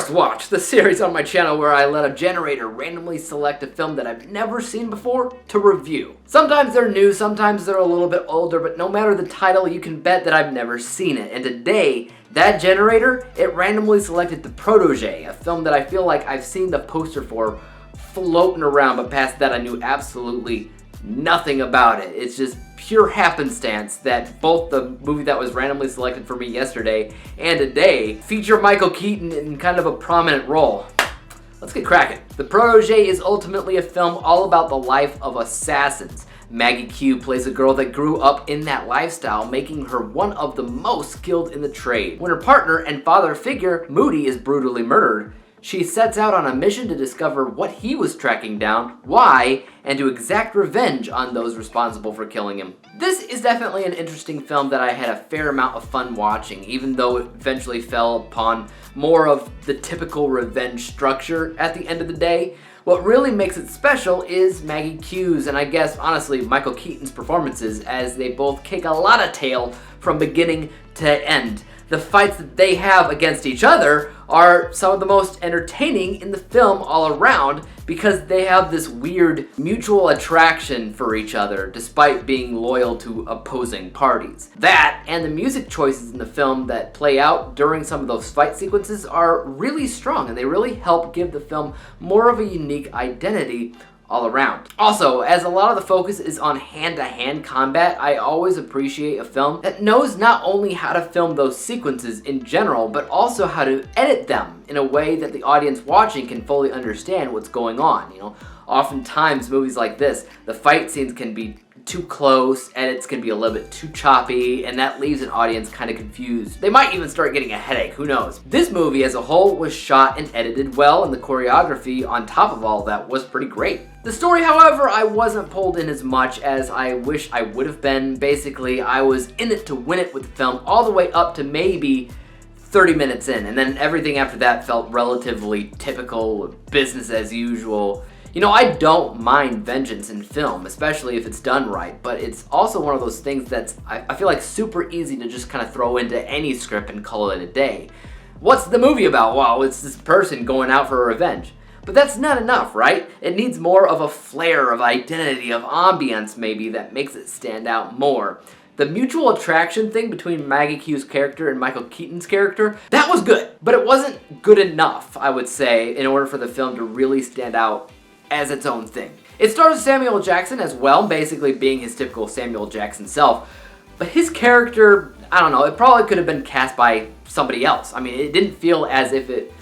First Watch, the series on my channel where I let a generator randomly select a film that I've never seen before to review. Sometimes they're new, sometimes they're a little bit older, but no matter the title, you can bet that I've never seen it. And today, that generator, it randomly selected The Protege, a film that I feel like I've seen the poster for floating around, but past that I knew absolutely nothing about it. It's just pure happenstance that both the movie that was randomly selected for me yesterday and today feature Michael Keaton in kind of a prominent role. Let's get cracking. The Protege is ultimately a film all about the life of assassins. Maggie Q plays a girl that grew up in that lifestyle, making her one of the most skilled in the trade. When her partner and father figure, Moody, is brutally murdered, she sets out on a mission to discover what he was tracking down, why, and to exact revenge on those responsible for killing him. This is definitely an interesting film that I had a fair amount of fun watching, even though it eventually fell upon more of the typical revenge structure at the end of the day. What really makes it special is Maggie Q's and I guess honestly Michael Keaton's performances, as they both kick a lot of tail from beginning to end. The fights that they have against each other are some of the most entertaining in the film all around because they have this weird mutual attraction for each other despite being loyal to opposing parties. That and the music choices in the film that play out during some of those fight sequences are really strong, and they really help give the film more of a unique identity all around. Also, as a lot of the focus is on hand-to-hand combat, I always appreciate a film that knows not only how to film those sequences in general, but also how to edit them in a way that the audience watching can fully understand what's going on. You know, oftentimes movies like this, the fight scenes can be too close, edits can be a little bit too choppy, and that leaves an audience kind of confused. They might even start getting a headache, who knows. This movie as a whole was shot and edited well, and the choreography on top of all that was pretty great. The story, however, I wasn't pulled in as much as I wish I would have been. Basically, I was in it to win it with the film all the way up to maybe 30 minutes in, and then everything after that felt relatively typical, business as usual. You know, I don't mind vengeance in film, especially if it's done right, but it's also one of those things that's, I feel like, super easy to just kind of throw into any script and call it a day. What's the movie about? Well, it's this person going out for revenge. But that's not enough, right? It needs more of a flair, of identity, of ambience maybe, that makes it stand out more. The mutual attraction thing between Maggie Q's character and Michael Keaton's character, that was good, but it wasn't good enough, I would say, in order for the film to really stand out as its own thing. It stars Samuel Jackson as well, basically being his typical Samuel Jackson self, but his character, I don't know, it probably could have been cast by somebody else. I mean, it didn't feel as if it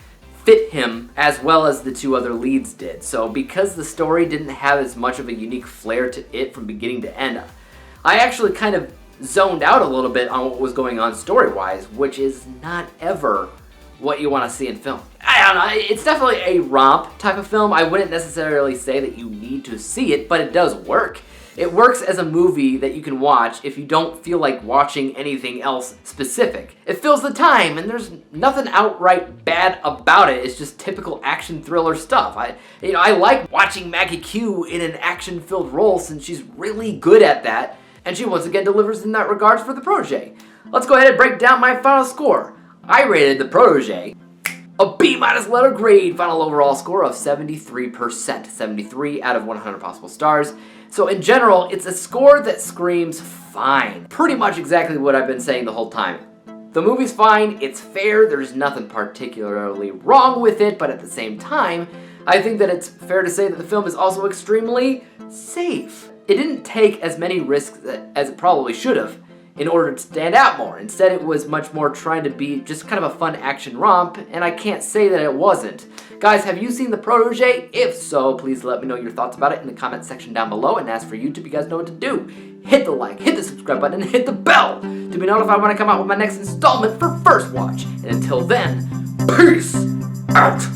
fit him as well as the two other leads did. So because the story didn't have as much of a unique flair to it from beginning to end, I actually kind of zoned out a little bit on what was going on story-wise, which is not ever what you want to see in film. I don't know, it's definitely a romp type of film. I wouldn't necessarily say that you need to see it, but it does work. It works as a movie that you can watch if you don't feel like watching anything else specific. It fills the time, and there's nothing outright bad about it. It's just typical action thriller stuff. I like watching Maggie Q in an action-filled role since she's really good at that, and she once again delivers in that regards for The Protege. Let's go ahead and break down my final score. I rated The Protege a B- letter grade, final overall score of 73%, 73 out of 100 possible stars. So in general, it's a score that screams fine. Pretty much exactly what I've been saying the whole time. The movie's fine, it's fair, there's nothing particularly wrong with it, but at the same time, I think that it's fair to say that the film is also extremely safe. It didn't take as many risks as it probably should have in order to stand out more. Instead, it was much more trying to be just kind of a fun action romp, and I can't say that it wasn't. Guys, have you seen The Protege? If so, please let me know your thoughts about it in the comment section down below, and as for YouTube, you guys know what to do. Hit the like, hit the subscribe button, and hit the bell to be notified when I come out with my next installment for First Watch. And until then, peace out!